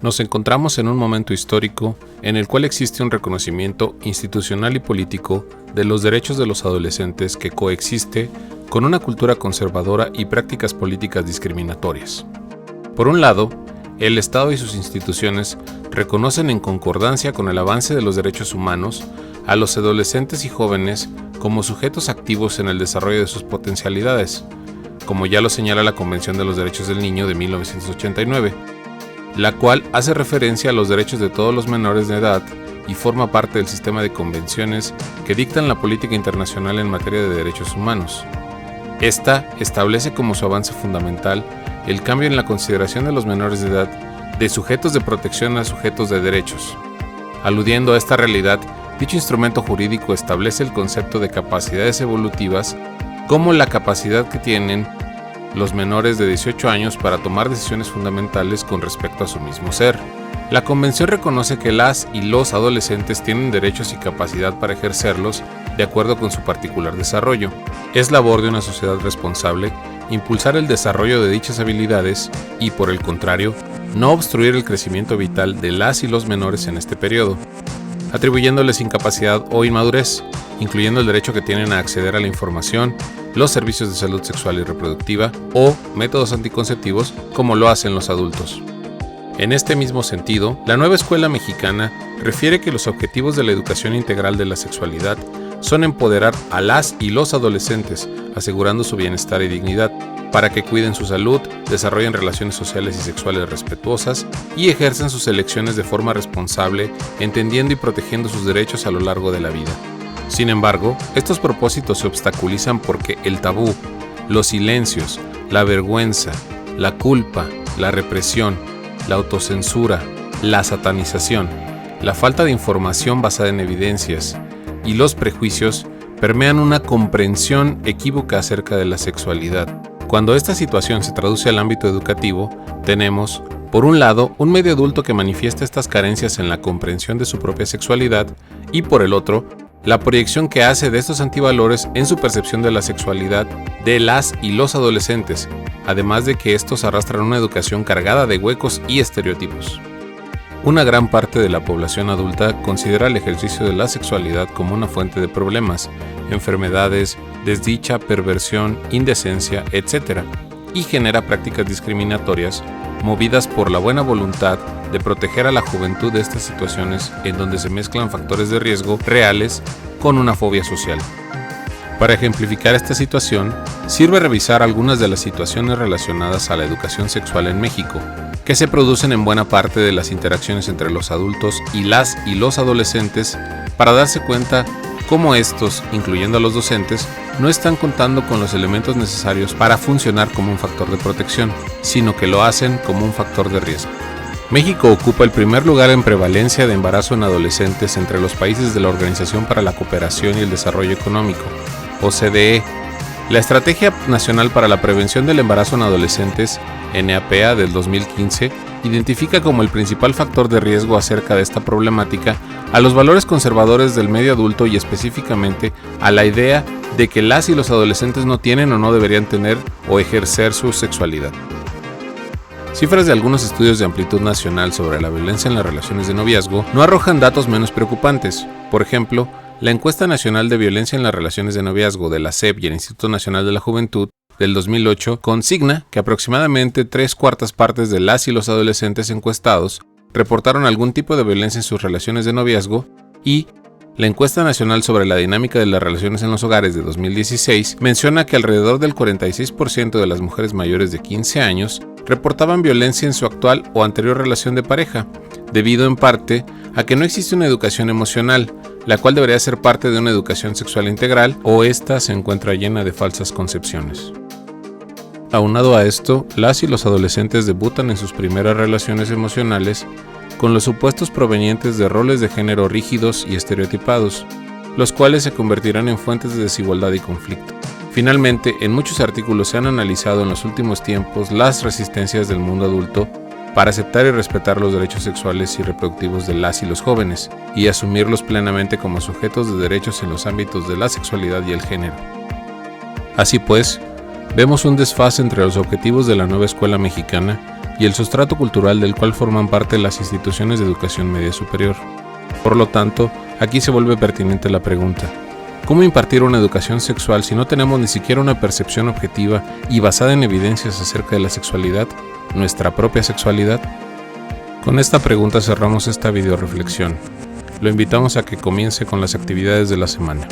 Nos encontramos en un momento histórico en el cual existe un reconocimiento institucional y político de los derechos de los adolescentes que coexiste con una cultura conservadora y prácticas políticas discriminatorias. Por un lado, el Estado y sus instituciones reconocen en concordancia con el avance de los derechos humanos a los adolescentes y jóvenes como sujetos activos en el desarrollo de sus potencialidades, como ya lo señala la Convención de los Derechos del Niño de 1989, la cual hace referencia a los derechos de todos los menores de edad y forma parte del sistema de convenciones que dictan la política internacional en materia de derechos humanos. Esta establece como su avance fundamental el cambio en la consideración de los menores de edad de sujetos de protección a sujetos de derechos. Aludiendo a esta realidad, dicho instrumento jurídico establece el concepto de capacidades evolutivas como la capacidad que tienen los menores de 18 años para tomar decisiones fundamentales con respecto a su mismo ser. La Convención reconoce que las y los adolescentes tienen derechos y capacidad para ejercerlos de acuerdo con su particular desarrollo. Es labor de una sociedad responsable impulsar el desarrollo de dichas habilidades y, por el contrario, no obstruir el crecimiento vital de las y los menores en este periodo, atribuyéndoles incapacidad o inmadurez, incluyendo el derecho que tienen a acceder a la información, los servicios de salud sexual y reproductiva o métodos anticonceptivos como lo hacen los adultos. En este mismo sentido, la Nueva Escuela Mexicana refiere que los objetivos de la educación integral de la sexualidad son empoderar a las y los adolescentes, asegurando su bienestar y dignidad, para que cuiden su salud, desarrollen relaciones sociales y sexuales respetuosas y ejerzan sus elecciones de forma responsable, entendiendo y protegiendo sus derechos a lo largo de la vida. Sin embargo, estos propósitos se obstaculizan porque el tabú, los silencios, la vergüenza, la culpa, la represión, la autocensura, la satanización, la falta de información basada en evidencias y los prejuicios permean una comprensión equívoca acerca de la sexualidad. Cuando esta situación se traduce al ámbito educativo, tenemos, por un lado, un medio adulto que manifiesta estas carencias en la comprensión de su propia sexualidad y, por el otro, la proyección que hace de estos antivalores en su percepción de la sexualidad de las y los adolescentes, además de que estos arrastran una educación cargada de huecos y estereotipos. Una gran parte de la población adulta considera el ejercicio de la sexualidad como una fuente de problemas, enfermedades, desdicha, perversión, indecencia, etc., y genera prácticas discriminatorias movidas por la buena voluntad de proteger a la juventud de estas situaciones en donde se mezclan factores de riesgo reales con una fobia social. Para ejemplificar esta situación, sirve revisar algunas de las situaciones relacionadas a la educación sexual en México, que se producen en buena parte de las interacciones entre los adultos y los adolescentes, para darse cuenta cómo estos, incluyendo a los docentes, no están contando con los elementos necesarios para funcionar como un factor de protección, sino que lo hacen como un factor de riesgo. México ocupa el primer lugar en prevalencia de embarazo en adolescentes entre los países de la Organización para la Cooperación y el Desarrollo Económico, OCDE. La Estrategia Nacional para la Prevención del Embarazo en Adolescentes, NAPA del 2015, identifica como el principal factor de riesgo acerca de esta problemática a los valores conservadores del medio adulto y específicamente a la idea de que las y los adolescentes no tienen o no deberían tener o ejercer su sexualidad. Cifras de algunos estudios de amplitud nacional sobre la violencia en las relaciones de noviazgo no arrojan datos menos preocupantes. Por ejemplo, la Encuesta Nacional de Violencia en las Relaciones de Noviazgo de la SEP y el Instituto Nacional de la Juventud del 2008 consigna que aproximadamente 3/4 partes de las y los adolescentes encuestados reportaron algún tipo de violencia en sus relaciones de noviazgo, y la Encuesta Nacional sobre la Dinámica de las Relaciones en los Hogares de 2016 menciona que alrededor del 46% de las mujeres mayores de 15 años reportaban violencia en su actual o anterior relación de pareja, debido en parte a que no existe una educación emocional, la cual debería ser parte de una educación sexual integral, o ésta se encuentra llena de falsas concepciones. Aunado a esto, las y los adolescentes debutan en sus primeras relaciones emocionales con los supuestos provenientes de roles de género rígidos y estereotipados, los cuales se convertirán en fuentes de desigualdad y conflicto. Finalmente, en muchos artículos se han analizado en los últimos tiempos las resistencias del mundo adulto para aceptar y respetar los derechos sexuales y reproductivos de las y los jóvenes, y asumirlos plenamente como sujetos de derechos en los ámbitos de la sexualidad y el género. Así pues, vemos un desfase entre los objetivos de la nueva escuela mexicana y el sustrato cultural del cual forman parte las instituciones de educación media superior. Por lo tanto, aquí se vuelve pertinente la pregunta: ¿cómo impartir una educación sexual si no tenemos ni siquiera una percepción objetiva y basada en evidencias acerca de la sexualidad, nuestra propia sexualidad? Con esta pregunta cerramos esta videoreflexión. Lo invitamos a que comience con las actividades de la semana.